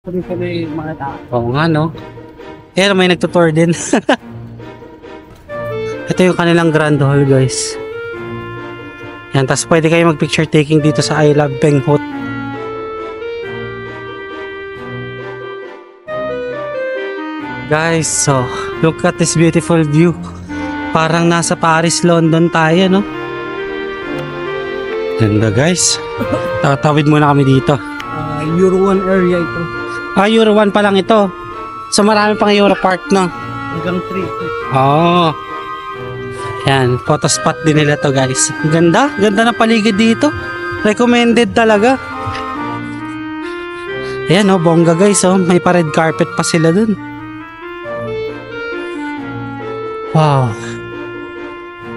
tuloy-tuloy mga tao. Oo nga, no? Eh, may nagtutour din. Ito yung kanilang grand hall, guys. Yan, tapos pwede kayo mag-picture taking dito sa I Love Benghut. Guys, so, look at this beautiful view. Parang nasa Paris, London tayo, no? Ganda, guys. Tatawid muna kami dito. Euro 1 area ito. Euro 1 pa lang ito. So, marami pang Euro Park, no? Hanggang 3. Oo. Yan, photo spot din nila to, guys. Ganda, ganda ng paligid dito. Recommended talaga. Ayan, oh, bongga, guys, oh. May pa red carpet pa sila dun. Wow.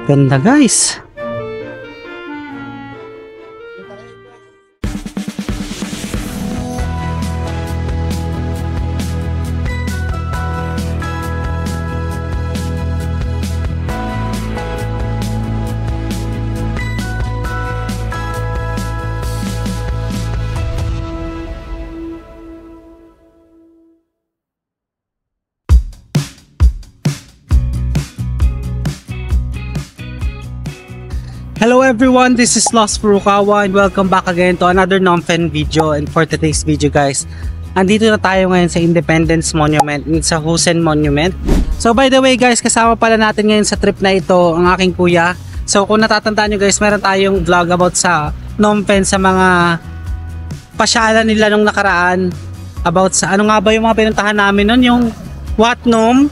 Ganda, guys. Hello everyone, this is Lost Furukawa and welcome back again to another Nomfen video. And for today's video, guys, andito na tayo ngayon sa Independence Monument, sa Husen Monument. So by the way, guys, kasama pala natin ngayon sa trip na ito ang aking kuya. So kung natatandaan nyo, guys, meron tayong vlog about sa Nomfen, sa mga pasyalan nila nung nakaraan, about sa ano nga ba yung mga pinuntahan namin nun, yung Wat Nom,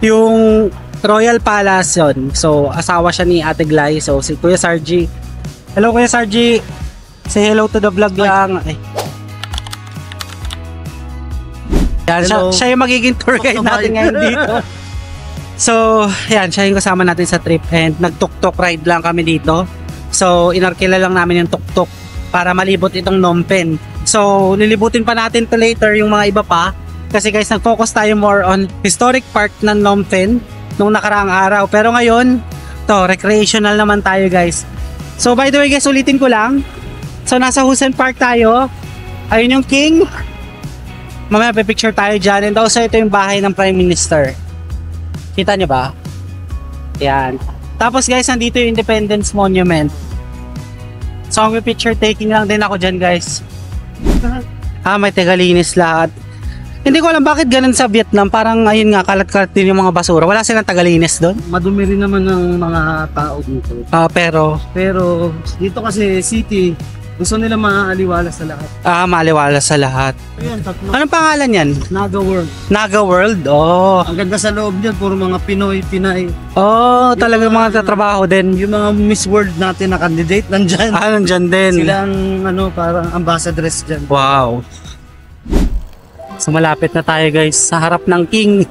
yung Royal Palace yun. So, asawa siya ni Ate Glay. So, si Kuya Sarji. Hello, Kuya Sarji. Say hello to the vlog lang. Ay. Yan, siya yung magiging tour guide natin ngayon dito. So, yan, siya yung kasama natin sa trip. And nag-tuk-tuk ride lang kami dito. So, inarkila lang namin yung tuk-tuk para malibot itong Nomfen. So, lilibutin pa natin to later yung mga iba pa. Kasi guys, nag-focus tayo more on historic part ng Nomfen nung nakaraang araw. Pero ngayon, to recreational naman tayo, guys. So by the way, guys, ulitin ko lang. So nasa Husen Park tayo. Ayun yung king. Mamaya pipicture tayo dyan. And also ito yung bahay ng Prime Minister. Kita nyo ba? Yan. Tapos guys, nandito yung Independence Monument. So ang picture taking lang din ako dyan, guys. May tagalinis lahat. Hindi ko alam bakit ganun sa Vietnam. Parang ayun nga, kalat-kalat din yung mga basura. Wala silang tagalinis doon. Madumi rin naman ng mga tao dito. Pero dito kasi city, gusto nila maaliwala sa lahat. Maaliwala sa lahat. Ayan, tatlo. Anong pangalan yan? Naga World. Naga World? Oh. Ang ganda sa loob niyan, puro mga Pinoy, Pinay. Oh, talagang mga tatrabaho din. Yung mga Miss World natin na candidate, nandyan. Nandyan din. Sila ang parang ambassadress dyan. Wow. So malapit na tayo, guys, sa harap ng king.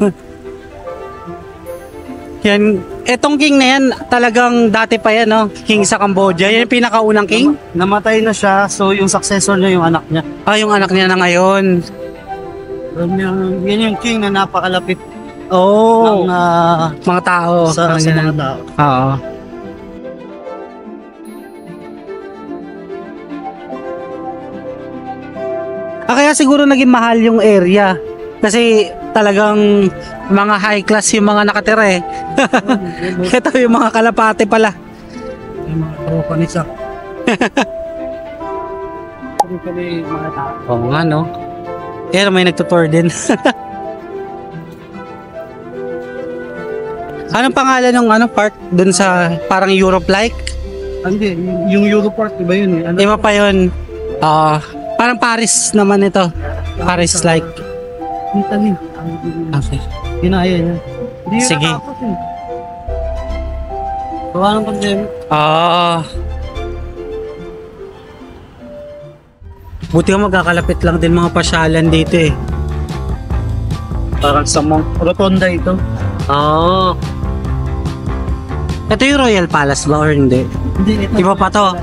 Yan, etong king na yan, talagang dati pa yan, no? King sa Cambodia. Yan yung pinakaunang king? Namatay na siya, so yung successor niya yung anak niya. Yung anak niya na ngayon. Yan yung king na napakalapit ng mga tao. Sa mga tao. Oo. Kaya siguro naging mahal yung area. Kasi talagang mga high class yung mga nakatira eh. Ito yung mga kalapate pala. Yung mga tropa ni Sak. Mga tao. Oo nga, no? Yan, may nagtutour din. Anong pangalan ng park dun sa parang Europe-like? Hindi, yung Europort, iba yun eh. Iba pa yun. Parang Paris naman ito. Paris-like. Italy. Okay. Ginaya niya. Sige. Gawa ng pandemic. Buti ka magkakalapit lang din mga pasyalan dito eh. Parang sa rotonda ito. Ito yung Royal Palace ba or hindi? Hindi, ito. Iba pa to.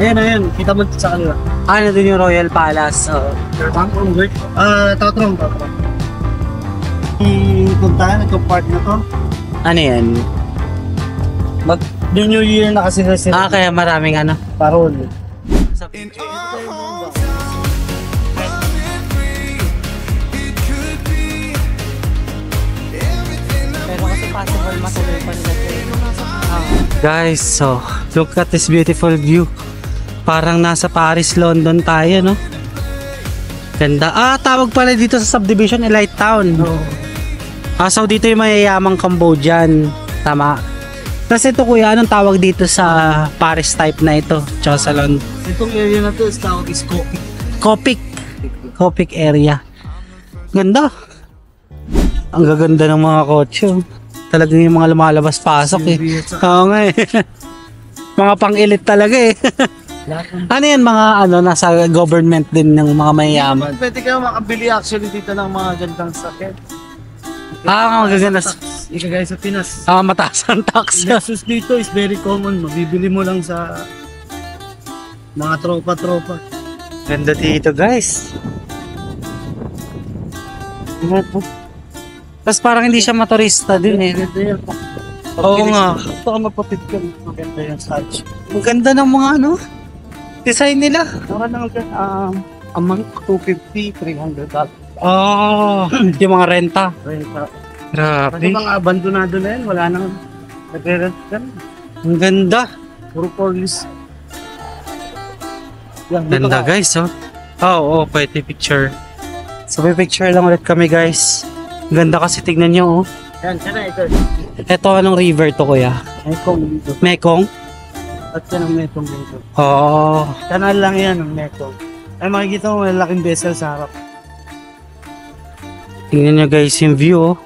Ayan. Kita mo sa kanila. Ano din yung Royal Palace? Tatrong. Puntahan itong part na to. Ano yan? New Year na kasi sila. Kaya maraming ano? Parol. Guys, so look at this beautiful view. Parang nasa Paris, London tayo, no? Ganda. Tawag pala dito sa subdivision, Elite Town. So dito yung mayayamang Cambodian. Tama. Tapos ito kuya, anong tawag dito sa Paris type na ito? Tsaka sa London? Itong area na to, tawag is Copic. Copic. Copic area. Ganda. Ang gaganda ng mga kotse. Talagang yung mga lumalabas-pasok eh. Oo nga eh. Mga pang-elite talaga eh. Ano yan, mga nasa government din ng mga mayayaman? Pwede kayo makabili actually dito ng mga gandang sakit. Magaganda. Ikagaya sa Pinas. Mataas ang tax. Lexus dito is very common. Mabibili mo lang sa mga tropa-tropa. Ganda dito guys. Tapos parang hindi siya motorista din eh. Oo nga. Baka mapapit ka. Maganda yung touch. Ang ganda ng mga design nila. Mura lang among 250, 300 $. Yung mga renta. Renta. Grabe. Kasi mga abandonado na yan, wala nang nagre-rent ka. Ang ganda. Puro police. Yan, Ganda guys, oh. Oo, pwede picture. So may picture lang ulit kami guys. Ang ganda kasi tignan nyo, oh. Yan, yan na ito. Ito anong river to kuya? Mekong dito. Mekong? At yan ang Mekong dito. Oo. Kanal lang yan ang Mekong. Ay makikita mo may laking vessel sa harap. Tingnan nyo guys yung view, oh.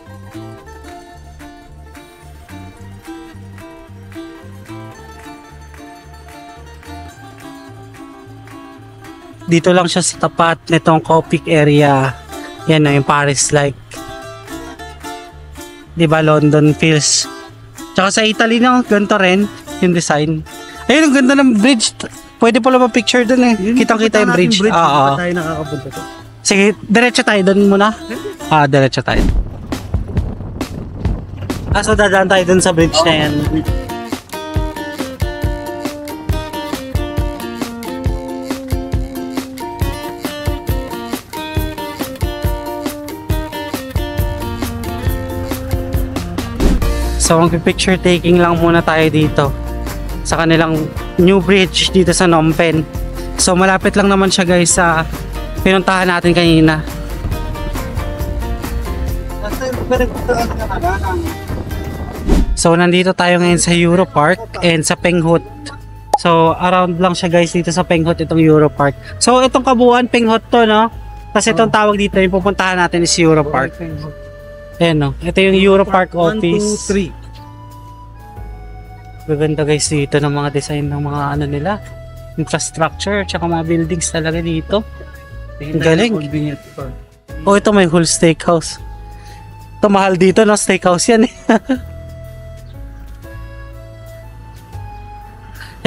Dito lang siya sa tapat nitong Copic area. Yan na yung Paris like. 'Di ba London feels. Tsaka sa Italy na ganito rin yung design. Ayun ang ganda ng bridge. Pwede pala ma-picture doon eh. Kitang-kita yung bridge. Oo. Tayo nakakapunta to. Sige, diretso tayo doon muna. Diretso tayo. So dadaan tayo doon sa bridge na yan. So mag-picture taking lang muna tayo dito sa kanilang new bridge dito sa Phnom Penh. So malapit lang naman siya guys sa pinuntahan natin kanina. So nandito tayo ngayon sa Euro Park and sa Peng Hut. So around lang siya guys dito sa Peng Hut itong Euro Park. So itong kabuuan Peng Hut to, no? Kasi itong tawag dito yung pupuntahan natin is Euro Park. Ayan, no? Ito yung Euro Park office. 1, 2, 3. Maganda guys dito ng mga design ng mga nila, infrastructure, tsaka mga buildings talaga dito. Ang galing. Ito may whole steakhouse. Ito mahal dito, no? Steakhouse yan eh.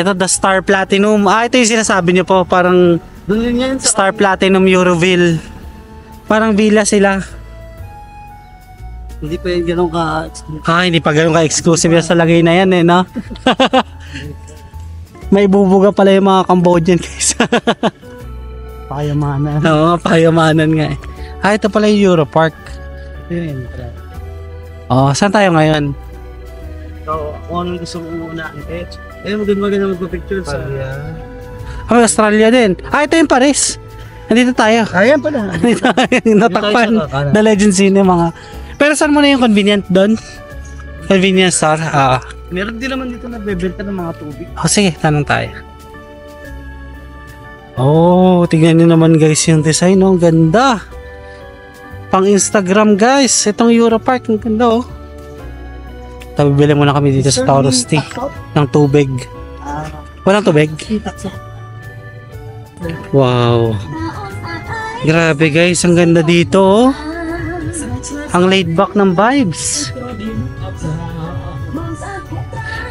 Ito the Star Platinum. Ito yung sinasabi niyo po, parang Star Platinum Euroville. Parang villa sila. Hindi pa yung ganun hindi pa ganun ka-exclusive sa lagay na yan eh, no? May bubuga pala yung mga Cambodian guys. Payamanan. Oo, payamanan nga eh. Ito pala yung Euro Park. Saan tayo ngayon? So, kung anong gusto mo muna ang page. Maganda magpa-picture sa... Australia din. Ito yung Paris. Nandito tayo. Ayan pala. Natakpan. The Legend Cine mga... Pero saan mo na yung convenient doon? Convenience store? Meron din naman dito nagbebenta ng mga tubig. Sige, tanong tayo. Tingnan nyo naman guys yung design. Ang ganda. Pang Instagram guys. Itong Euro Park. Ang ganda oh. Bibili muna kami dito sa Taurusti ng tubig. Walang tubig? Wow. Grabe guys. Ang ganda dito oh. Ang laid back ng vibes.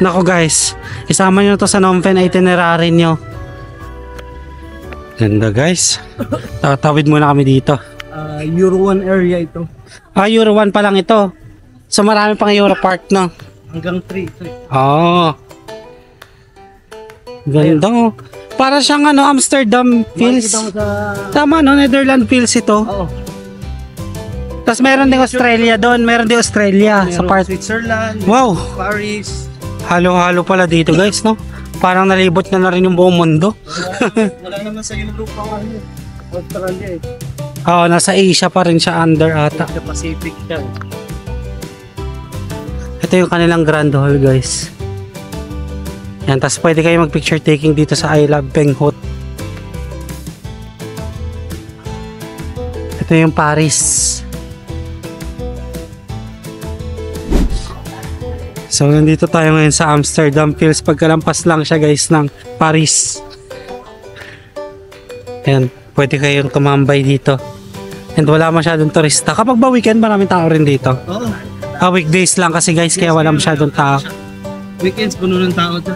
Nako guys, isama nyo to sa Phnom Penh itinerary nyo. Ganda guys. Tatawid muna kami dito. Euro 1 area ito. Euro 1 pa lang ito. So marami pang Euro Park no? Hanggang 3 ito. Ganda oh. Para siyang Amsterdam feels. Tama no, Netherlands feels ito. Oo. Tapos meron din Australia doon, meron din Australia sa part. Switzerland, wow. Paris. Halo-halo pala dito guys, no? Parang nalibot na rin yung buong mundo. Wala naman sa Europe pa ano. Australia eh. Oo, nasa Asia pa rin siya under ata. Sa Pacific siya. Ito yung kanilang Grand Hall guys. Yan, tapos pwede kayo mag picture taking dito sa I Love Penghut. Ito yung Paris. So nandito tayo ngayon sa Amsterdam Fields. Pagkalampas lang siya guys ng Paris. Ayan, pwede kayong tumambay dito. And wala masyadong turista. Kapag ba weekend, maraming tao rin dito. Oo. Weekdays lang kasi guys, kaya wala masyadong tao. Weekends, puno ng tao to.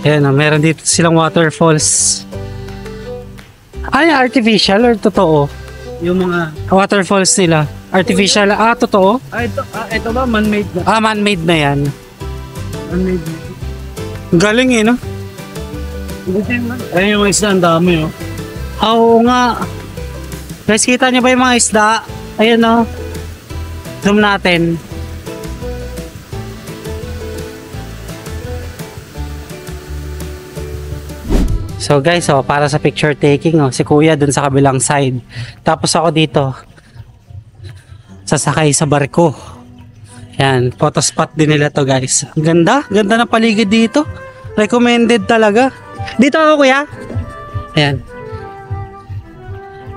Ayan, meron dito silang waterfalls. Ay, artificial or totoo? Yung mga... Waterfalls nila. Artificial, totoo? Ito ba, man-made na? Man-made na yan. Man-made na. Galing eh, no? Ayun yung mga isda, ang dami oh. Oo nga. Guys, kita niyo ba yung mga isda? Ayun no. Zoom natin. So guys, para sa picture taking, si kuya dun sa kabilang side. Tapos ako dito, sasakay sa barko. Yan, photo spot din nila to guys. Ang ganda, ganda ng paligid dito. Recommended talaga. Dito ako kuya. Ayan.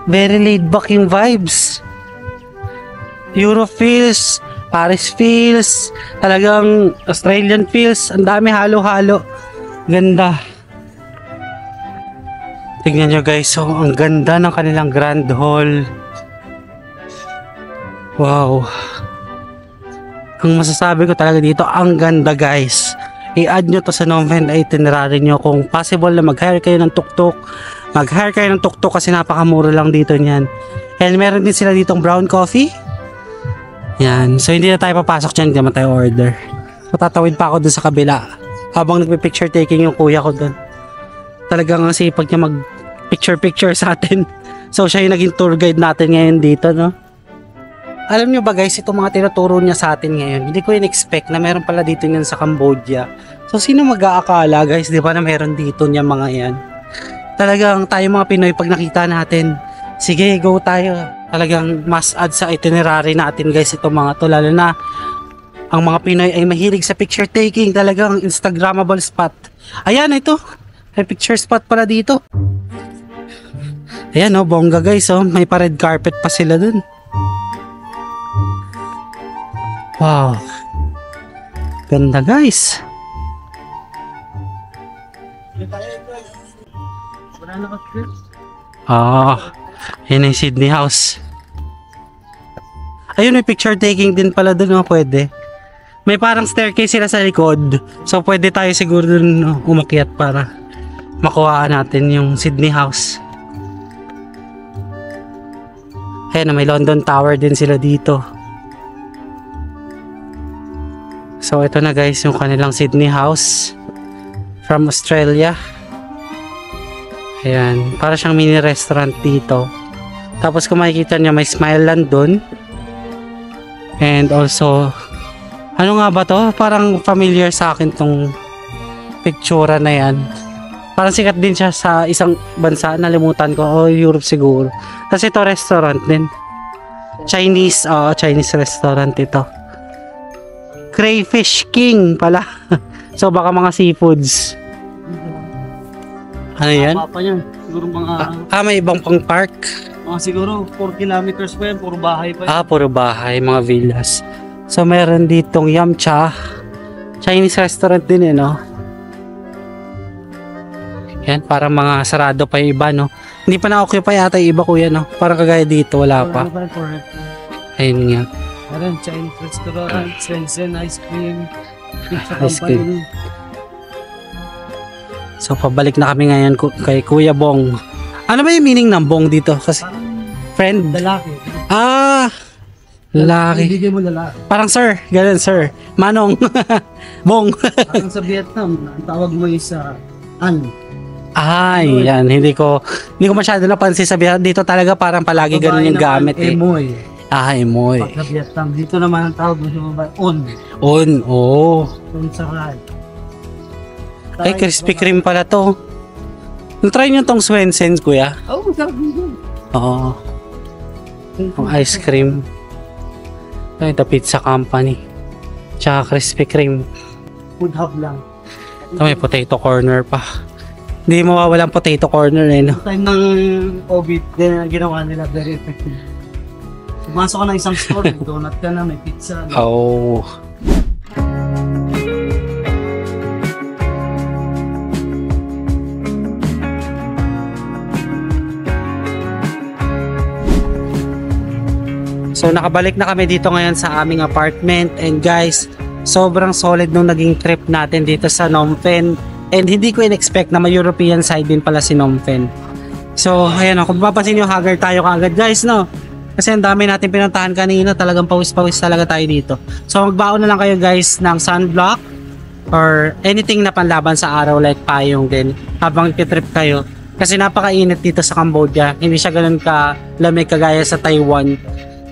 Very laid back yung vibes. Euro feels, Paris feels, talagang Australian feels. Ang dami halo-halo. Ganda. Tingnan nyo guys, ang ganda ng kanilang Grand Hall. Wow. Ang masasabi ko talaga dito, ang ganda guys. I-add nyo to sa Nomen itinerary nyo kung possible na mag-hire kayo ng tuk-tuk. Mag-hire kayo ng tuk-tuk kasi napakamura lang dito niyan. And meron din sila ditong brown coffee. Yan. So hindi na tayo papasok dyan, hindi naman tayo order. So tatawid pa ako dun sa kabila habang nagpi-picture taking yung kuya ko dun. Talagang ang sipag niya mag-picture sa atin. So siya yung naging tour guide natin ngayon dito, no? Alam nyo ba guys, itong mga tinuturo niya sa atin ngayon, hindi ko in-expect na meron pala dito niyan sa Cambodia. So sino mag-aakala guys, di ba na meron dito niya mga yan? Talagang tayo mga Pinoy, pag nakita natin, sige go tayo. Talagang mas add sa itinerary natin guys itong mga to, lalo na ang mga Pinoy ay mahilig sa picture taking, talagang Instagrammable spot. Ayan, ito, may picture spot pala dito. Ayan bongga guys, may pa red carpet pa sila dun. Wow. Ganda guys. Yun yung Sydney House. Ayun, may picture taking din pala dun, pwede. May parang staircase sila sa likod. So pwede tayo siguro dun umakyat para makuha natin yung Sydney House. Ayun, may London Tower din sila dito. So ito na guys yung kanilang Sydney House from Australia. Ayan, para siyang mini restaurant dito. Tapos kung makikita nyo, may Smileland dun. And also, ano nga ba to? Parang familiar sa akin tong pictura na yan. Parang sikat din siya sa isang bansa, nalimutan ko, Europe siguro. Kasi ito restaurant din. Chinese restaurant ito. Crayfish King pala. So baka mga seafoods. Ano yan? Mapa niyan. Siguro mga... may ibang pang park. Siguro 4 kilometers pa yan. Puro bahay pa yan. Puro bahay, mga villas. So meron ditong Yamcha. Chinese restaurant din no? Yan, parang mga sarado pa yung iba, no? Hindi pa na-occupy yata yung iba kuya, no? Parang kagaya dito, wala pa. Ayun nga. Meron Chinese restaurant, Swensen ice cream, pizza Ice cream. company. So pabalik na kami ngayon kay Kuya Bong. Ano ba yung meaning ng Bong dito? Kasi friend. Lalaki. Lalaki. Hindi mo lalaki. Parang sir, ganun sir. Manong. Bong. Parang sa Vietnam, ang tawag mo is An. Yan. Hindi ko masyado napansin sa Vietnam. Dito talaga parang palagi ganun yung gamit. Emoy. Emoy. Pag sa Vietnam, dito naman ang tawag mo sa mga on. On, oh. On sa ride. Ay, Krispy Kreme pala to. Try nyo tong Swensen's, kuya. Oh, sarap din. Oo. Ang ice cream. Ay, The Pizza Company. Tsaka Krispy Kreme. Food hub lang. Ito may potato corner pa. Hindi mawawalang potato corner eh, no? Time ng COVID, din ang ginawa nila, very effective. Pumasok ka ng isang store, may donut ka na, may pizza. Oh. So nakabalik na kami dito ngayon sa aming apartment, and guys, sobrang solid nung naging trip natin dito sa Phnom Penh, and hindi ko in-expect na may European side din pala si Phnom Penh. So ayan, kung mapapansin nyo, haggard tayo kaagad guys, no? Kasi ang dami natin pinuntahan kanina, talagang pawis-pawis talaga tayo dito. So magbaon na lang kayo guys ng sunblock or anything na panlaban sa araw, like payong din habang trip kayo. Kasi napakainit dito sa Cambodia, hindi siya ganun ka lamig kagaya sa Taiwan.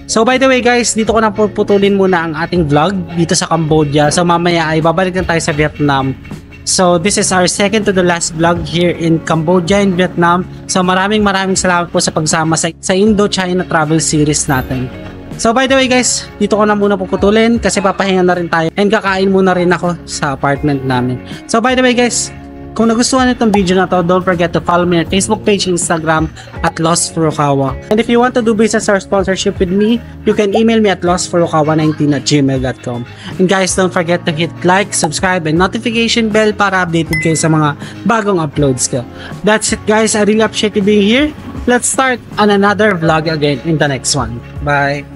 So by the way guys, dito ko na puputulin muna ang ating vlog dito sa Cambodia. So mamaya ay babalik na tayo sa Vietnam. So this is our second to the last vlog here in Cambodia and Vietnam. So maraming salamat po sa pagsama sa Indo-China travel series natin. So by the way guys, dito ko na muna puputulin kasi papahinga na rin tayo and kakain muna rin ako sa apartment namin. So by the way guys, kung nagustuhan itong video na to, don't forget to follow me on Facebook page, Instagram at Lost Furukawa. And if you want to do business or sponsorship with me, you can email me at lostfurukawa19@gmail.com. And guys, don't forget to hit like, subscribe, and notification bell para updated kayo sa mga bagong uploads ko. That's it guys, I really appreciate you being here. Let's start on another vlog again in the next one. Bye!